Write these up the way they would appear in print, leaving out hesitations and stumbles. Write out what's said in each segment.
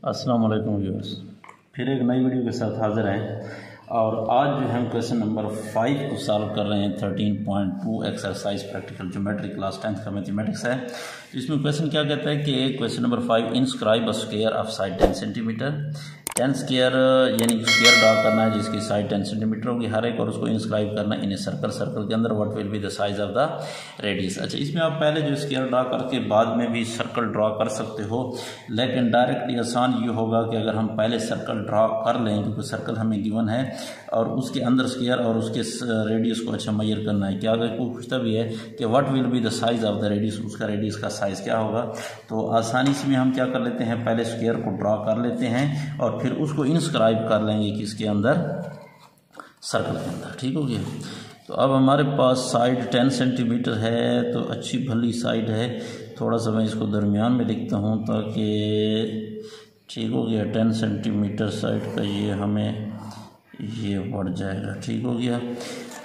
अस्सलाम वालेकुम व्यूअर्स, फिर एक नई वीडियो के साथ हाज़िर हैं और आज जो हम क्वेश्चन नंबर 5 को सॉल्व कर रहे हैं। 13.2 exercise practical geometry class 10th का मैथमेटिक्स है। इसमें क्वेश्चन क्या कहता है कि question number 5, inscribe a square of side 10 centimetre. 10 square यानी स्क्वायर ड्रा करना है जिसकी साइड 10 सेंटीमीटर होगी हर एक, और उसको इंस्क्राइब करना इन ए सर्कल। सर्कल के अंदर what will be the size of the radius. अच्छा, इसमें आप पहले जो स्क्वायर ड्रा करके बाद में भी सर्कल ड्रा कर सकते हो, लेकिन डायरेक्टली आसान ये होगा कि अगर हम पहले सर्कल ड्रा कर लें, क्योंकि सर्कल हमें गिवन है और उसके अंदर स्क्वायर और उसके रेडियस को अच्छा मेजर करना है। क्या अगर कोई पूछता भी है कि what will be the size of the radius, उसका रेडियस का साइज क्या होगा, तो आसानी से हम क्या कर लेते हैं, पहले स्क्वायर को ड्रा कर लेते हैं और फिर उसको इंस्क्राइब कर लेंगे किसके अंदर, सर्कल के अंदर। ठीक हो गया। तो अब हमारे पास साइड 10 सेंटीमीटर है, तो अच्छी भली साइड है। थोड़ा सा मैं इसको दरमियान में लिखता हूँ ताकि ठीक हो गया। 10 सेंटीमीटर साइड का ये हमें ये बढ़ जाएगा। ठीक हो गया।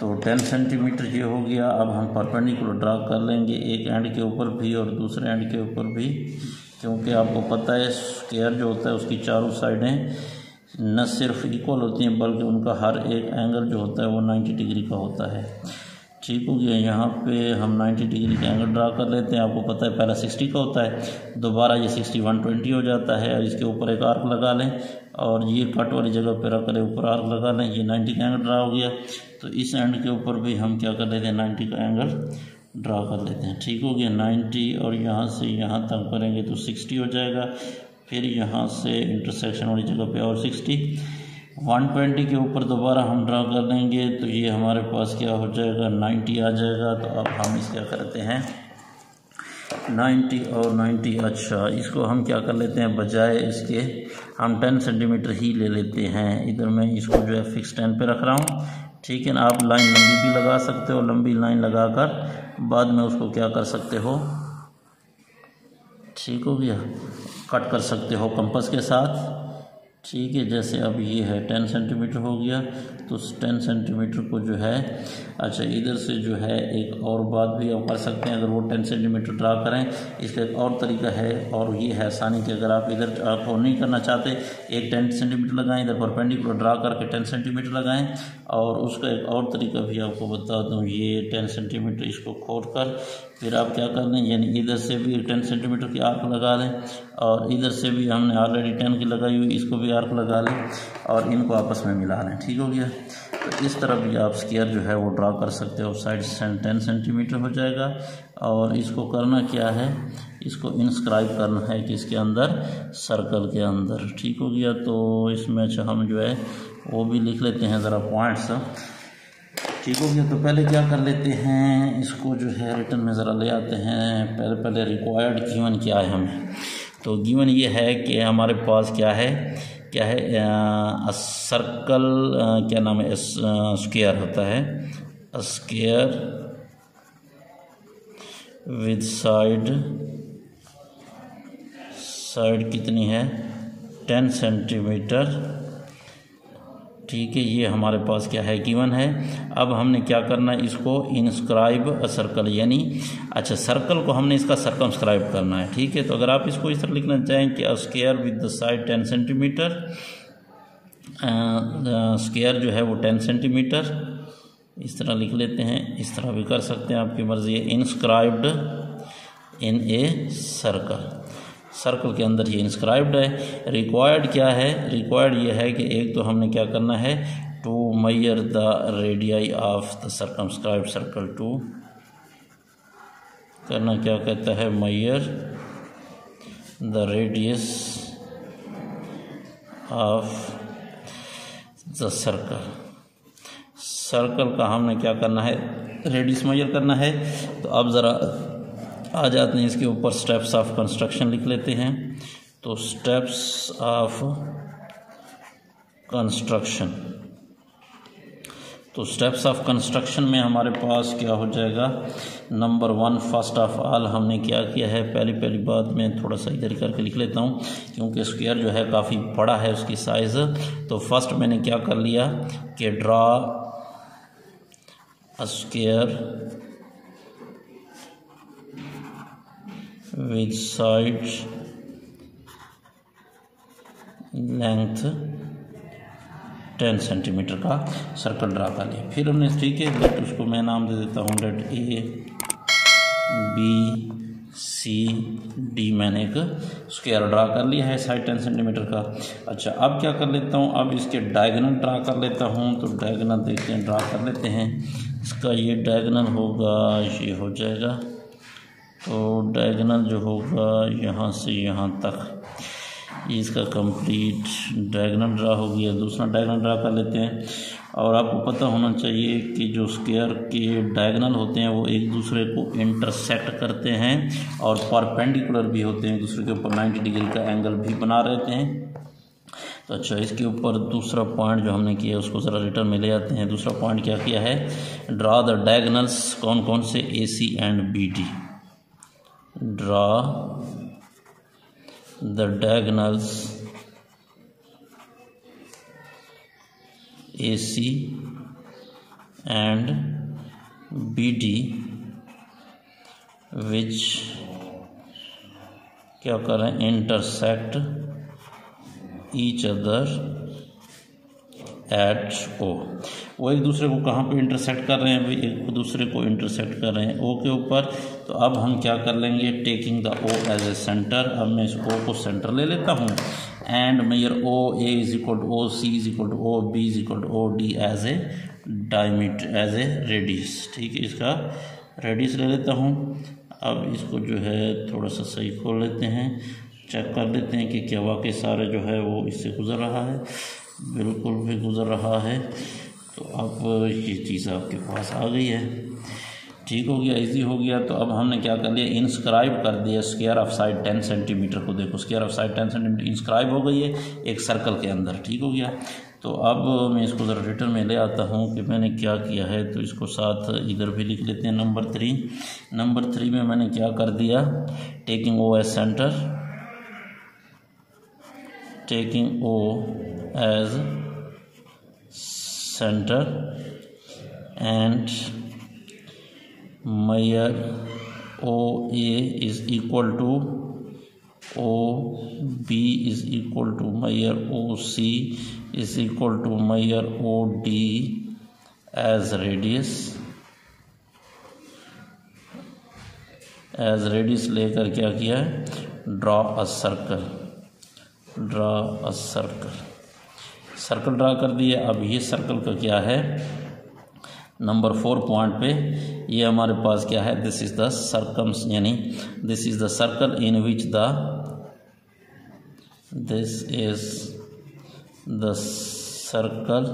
तो 10 सेंटीमीटर ये हो गया। अब हम परपेंडिकुलर ड्रा कर लेंगे एक एंड के ऊपर भी और दूसरे एंड के ऊपर भी, क्योंकि आपको पता है स्क्वायर जो होता है उसकी चारों साइडें न सिर्फ इक्वल होती हैं बल्कि उनका हर एक एंगल जो होता है वो 90 डिग्री का होता है। ठीक हो गया। यहाँ पे हम 90 डिग्री का एंगल ड्रा कर लेते हैं। आपको पता है पहला 60 का होता है, दोबारा ये 60 120 हो जाता है, और इसके ऊपर एक आर्क लगा लें और ये कट वाली जगह पर रख कर ऊपर आर्क लगा लें। ये 90 का एंगल ड्रा हो गया। तो इस एंड के ऊपर भी हम क्या कर लेते हैं, 90 का एंगल ड्रा कर लेते हैं। ठीक हो गया। 90 और यहाँ से यहाँ तक करेंगे तो 60 हो जाएगा। फिर यहाँ से इंटरसेक्शन वाली जगह पे और 60, 120 के ऊपर दोबारा हम ड्रा कर लेंगे तो ये हमारे पास क्या हो जाएगा, 90 आ जाएगा। तो अब हम इस क्या करते हैं, 90 और 90। अच्छा, इसको हम क्या कर लेते हैं, बजाय इसके हम 10 सेंटीमीटर ही ले लेते हैं। इधर मैं इसको जो है फिक्स 10 पे रख रहा हूँ। ठीक है ना। आप लाइन लंबी भी लगा सकते हो, लंबी लाइन लगाकर बाद में उसको क्या कर सकते हो, ठीक हो गया, कट कर सकते हो कंपास के साथ। ठीक है। जैसे अब ये है 10 सेंटीमीटर हो गया, तो 10 सेंटीमीटर को जो है, अच्छा इधर से जो है एक और बात भी आप कर सकते हैं। अगर वो 10 सेंटीमीटर ड्रा करें, इसका एक और तरीका है और ये है आसानी कि अगर आप इधर आपको नहीं करना चाहते, एक 10 सेंटीमीटर लगाएं, इधर परपेंडिकुलर ड्रा करके 10 सेंटीमीटर लगाएं। और उसका एक और तरीका भी आपको बता दूँ, ये 10 सेंटीमीटर इसको खोद कर फिर आप क्या कर लें, यानी इधर से भी 10 सेंटीमीटर की आर्क लगा लें और इधर से भी हमने ऑलरेडी 10 की लगाई हुई, इसको भी आर्क लगा लें और इनको आपस में मिला लें। ठीक हो गया। तो इस तरह भी आप स्क्वायर जो है वो ड्रा कर सकते हो। साइड 10 सेंटीमीटर हो जाएगा और इसको करना क्या है, इसको इंस्क्राइब करना है कि इसके अंदर, सर्कल के अंदर। ठीक हो गया। तो इसमें अच्छा हम जो है वो भी लिख लेते हैं ज़रा पॉइंट्स। ठीक हो गया। तो पहले क्या कर लेते हैं, इसको जो है रिटर्न में ज़रा ले आते हैं। पहले रिक्वायर्ड गिवन क्या है हमें, तो गिवन ये है कि हमारे पास क्या है सर्कल, क्या नाम है, स्क्वायर होता है, स्क्वायर विद साइड कितनी है, 10 सेंटीमीटर। ठीक है। ये हमारे पास क्या है, गिवन है। अब हमने क्या करना है, इसको इंस्क्राइब अ सर्कल, यानी अच्छा सर्कल को हमने इसका सर्कमस्क्राइब करना है। ठीक है। तो अगर आप इसको इस तरह लिखना चाहें कि square with the side 10 centimetre, square जो है वो 10 सेंटीमीटर, इस तरह लिख लेते हैं। इस तरह भी कर सकते हैं, आपकी मर्ज़ी है। इंस्क्राइब्ड इन ए सर्कल के अंदर ये इंस्क्राइब्ड है। रिक्वायर्ड क्या है, रिक्वायर्ड ये है कि एक तो हमने क्या करना है, to measure the radii of the circumscribed circle, to करना क्या कहता है, measure the radius of the circle का हमने क्या करना है, रेडियस मेजर करना है। तो अब ज़रा आ जाते हैं इसके ऊपर, स्टेप्स ऑफ कंस्ट्रक्शन लिख लेते हैं। तो स्टेप्स ऑफ कंस्ट्रक्शन, तो स्टेप्स ऑफ कंस्ट्रक्शन में हमारे पास क्या हो जाएगा, नंबर 1, फर्स्ट ऑफ ऑल हमने क्या किया है, पहली बात मैं थोड़ा सा इधर करके लिख लेता हूँ क्योंकि स्क्वायर जो है काफ़ी बड़ा है उसकी साइज़। तो फर्स्ट मैंने क्या कर लिया कि draw a square with sides length 10 centimetre का सर्कल ड्रा कर लिया। फिर हमने ठीक है लेट उसको मैं नाम दे देता हूँ let A B C D, मैंने एक स्क्वायर ड्रा कर लिया है साइड 10 सेंटीमीटर का। अच्छा अब क्या कर लेता हूँ, अब इसके डायगोनल ड्रा कर लेता हूँ। तो डायगोनल देखते हैं, ड्रा कर लेते हैं। इसका ये डायगोनल होगा, ये हो जाएगा। तो डायगोनल जो होगा यहाँ से यहाँ तक, इसका कंप्लीट डायगोनल ड्रा हो गया। दूसरा डायगोनल ड्रा कर लेते हैं। और आपको पता होना चाहिए कि जो स्क्वायर के डायगोनल होते हैं वो एक दूसरे को इंटरसेक्ट करते हैं और परपेंडिकुलर भी होते हैं, एक दूसरे के ऊपर 90 डिग्री का एंगल भी बना रहते हैं। तो अच्छा इसके ऊपर दूसरा पॉइंट जो हमने किया उसको ज़रा रिटर्न में ले आते हैं। दूसरा पॉइंट क्या किया है, ड्रा द डायगोनल्स, कौन कौन से, A C and B D. Draw the diagonals AC and BD which क्या कर रहे हैं, intersect each other at O। वो एक दूसरे को कहाँ पे इंटरसेक्ट कर रहे हैं भाई, एक दूसरे को इंटरसेक्ट कर रहे हैं O के ऊपर। तो अब हम क्या कर लेंगे, taking the O as a centre. अब मैं इस O को सेंटर ले लेता हूँ and measure O A is equal to O C is equal to O B is equal to O D as a diameter, as a radius. ठीक है, इसका रेडियस ले लेता हूँ। अब इसको जो है थोड़ा सा सही खोल लेते हैं, चेक कर लेते हैं कि क्या वाकई सारे जो है वो इससे गुजर रहा है। बिल्कुल भी गुजर रहा है। तो अब ये चीज़ आपके पास आ गई है, ठीक हो गया, इजी हो गया। तो अब हमने क्या कर लिया, इंस्क्राइब कर दिया स्क्वायर ऑफ साइड 10 सेंटीमीटर को। देखो square of side 10 centimetre inscribe हो गई है एक सर्कल के अंदर, ठीक हो गया। तो अब मैं इसको ज़रा रिटर्न में ले आता हूँ कि मैंने क्या किया है। तो इसको साथ इधर भी लिख लेते हैं। नंबर 3 में मैंने क्या कर दिया, taking O as centre, taking O as center and measure OA is equal to OB is equal to measure OC is equal to measure OD as radius लेकर क्या किया है, ड्रा अ सर्कल ड्रा कर दिए। अब ये circle का क्या है, नंबर 4 पॉइंट पे ये हमारे पास क्या है, दिस इज द सर्कम्स, यानी this is the circle in which this is the circle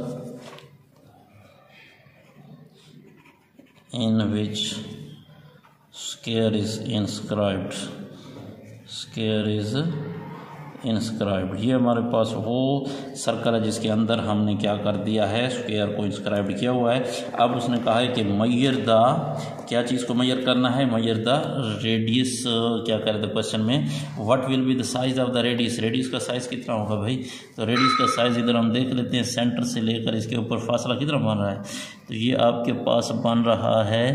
in which square is inscribed. ये हमारे पास वो सर्कल है जिसके अंदर हमने क्या कर दिया है, स्क्वायर को इंस्क्राइब्ड किया हुआ है। अब उसने कहा है कि मैयर द, क्या चीज़ को मैयर करना है, मैयर द रेडियस। क्या कर रहे थे क्वेश्चन में, what will be the size of the radius का साइज़ कितना होगा भाई। तो रेडियस का साइज़ इधर हम देख लेते हैं, सेंटर से लेकर इसके ऊपर फासला कितना बन रहा है। तो ये आपके पास बन रहा है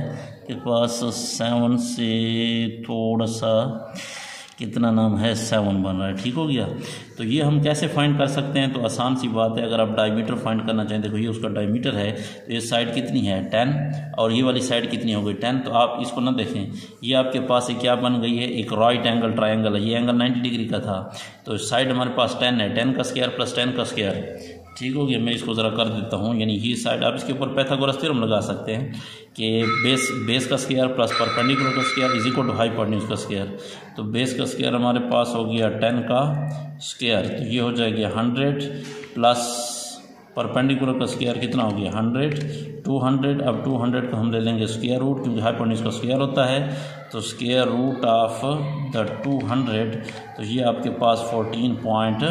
के पास 7 से थोड़ा सा कितना नाम है, 7 बन रहा है, ठीक हो गया। तो ये हम कैसे फाइंड कर सकते हैं, तो आसान सी बात है। अगर आप डायमीटर फाइंड करना चाहें, देखो ये उसका डायमीटर है, तो ये साइड कितनी है 10 और ये वाली साइड कितनी हो गई 10। तो आप इसको ना देखें, ये आपके पास एक क्या बन गई है, एक राइट एंगल ट्रायंगल है। ये एंगल 90 डिग्री का था, तो साइड हमारे पास 10 है, 10 का स्क्वायर प्लस 10 का स्क्वायर, ठीक हो गया। मैं इसको ज़रा कर देता हूँ, यानी ये साइड आप इसके ऊपर पाइथागोरस थ्योरम लगा सकते हैं कि बेस का स्क्वायर प्लस परपेंडिकुलर का square is equal to hypotenuse का स्क्वायर। तो बेस का स्क्वायर हमारे पास हो गया 10 का स्क्वायर, तो ये हो जाएगा 100 प्लस परपेंडिकुलर का स्क्वायर कितना हो गया 100, 200। अब 200 को हम ले लेंगे स्क्वायर रूट, क्योंकि हाइपोटेन्यूज का स्क्वायर होता है। तो स्क्वायर रूट ऑफ द 200, तो ये आपके पास 14.1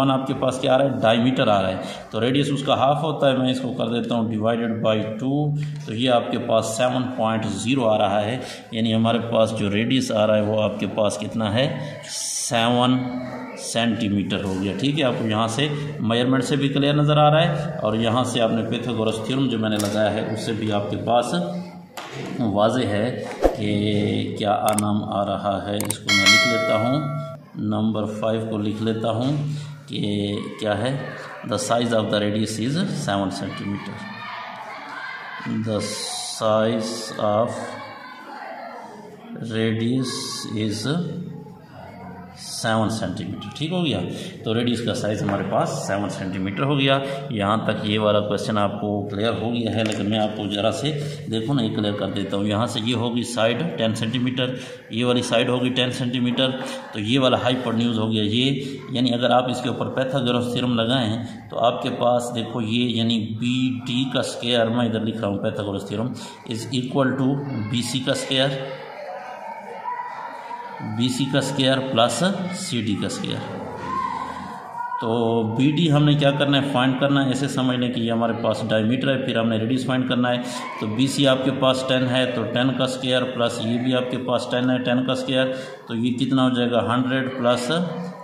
आपके पास क्या आ रहा है, डायमीटर आ रहा है। तो रेडियस उसका हाफ होता है, मैं इसको कर देता हूँ डिवाइडेड बाई 2, तो ये आपके पास 7.0 आ रहा है। यानी हमारे पास जो रेडियस आ रहा है वो आपके पास कितना है, 7 सेंटीमीटर हो गया, ठीक है। आपको यहाँ से मेजरमेंट से भी क्लियर नज़र आ रहा है और यहाँ से आपने पाइथागोरस थ्योरम जो मैंने लगाया है उससे भी आपके पास वाज़े है कि क्या नाम आ रहा है। इसको मैं लिख लेता हूँ, नंबर 5 को लिख लेता हूँ कि क्या है, the size of the radius is 7 centimetre. The size of radius is 7 centimetre. ठीक हो गया, तो रेडियस का साइज़ हमारे पास 7 सेंटीमीटर हो गया। यहाँ तक ये वाला क्वेश्चन आपको क्लियर हो गया है, लेकिन मैं आपको ज़रा से देखो ना, ये क्लियर कर देता हूँ। यहाँ से ये होगी साइड 10 सेंटीमीटर, ये वाली साइड होगी 10 सेंटीमीटर, तो ये वाला हाइपोटेन्यूज हो गया ये, यानी अगर आप इसके ऊपर पाइथागोरस थ्योरम लगाएं तो आपके पास देखो ये, यानी बी डी का स्क्वायर, मैं इधर लिख रहा हूँ Pythagoras theorem, is equal to B C का स्क्वायर, BC का स्क्वायर प्लस CD का स्क्वायर। तो BD हमने क्या करना है, फाइंड करना है। ऐसे समझ लें कि ये हमारे पास डायमीटर है, फिर हमने रेडियस फाइंड करना है। तो BC आपके पास 10 है, तो 10 का स्क्वायर प्लस ये भी आपके पास 10 है, 10 का स्क्वायर, तो ये कितना हो जाएगा 100 प्लस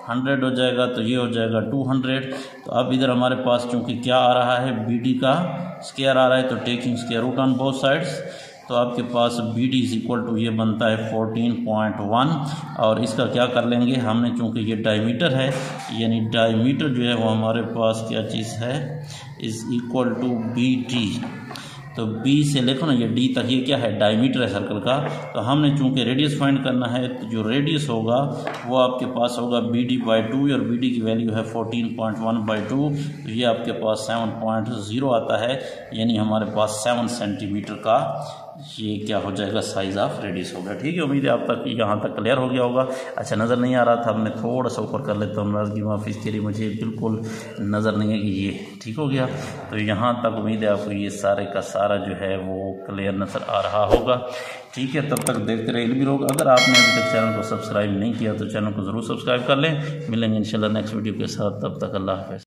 100 हो जाएगा, तो ये हो जाएगा 200। तो अब इधर हमारे पास चूँकि क्या आ रहा है, BD का स्क्वायर आ रहा है, तो taking square root on both sides, तो आपके पास BD इज इक्वल टू ये बनता है 14.1, और इसका क्या कर लेंगे हमने, चूँकि ये डायमीटर है, यानी डायमीटर जो है वो हमारे पास क्या चीज़ है, इज इक्वल टू BD। तो B से देखो ना, ये D तक ये क्या है, डायमीटर है सर्कल का। तो हमने चूँकि रेडियस फाइंड करना है, तो जो रेडियस होगा वो आपके पास होगा BD/2, और BD की वैल्यू है 14.1/2, तो ये आपके पास 7.0 आता है, यानी हमारे पास 7 सेंटीमीटर का ये क्या हो जाएगा, साइज़ ऑफ रेडियस होगा। ठीक है, उम्मीद है आप तक यहाँ तक क्लियर हो गया होगा। अच्छा, नज़र नहीं आ रहा था, मैं थोड़ा सा ऊपर कर लेता हूँ, नाराज़गी माफ़ी के लिए, मुझे बिल्कुल नज़र नहीं है कि ये ठीक हो गया। तो यहाँ तक उम्मीद है आपको ये सारे का सारा जो है वो क्लियर नज़र आ रहा होगा। ठीक है, तब तक देखते रहे इल्मी लोग। अगर आपने अभी तक चैनल को सब्सक्राइब नहीं किया तो चैनल को ज़रूर सब्सक्राइब कर लें। मिलेंगे इंशाल्लाह नेक्स्ट वीडियो के साथ, तब तक अल्लाह हाफ़िज़।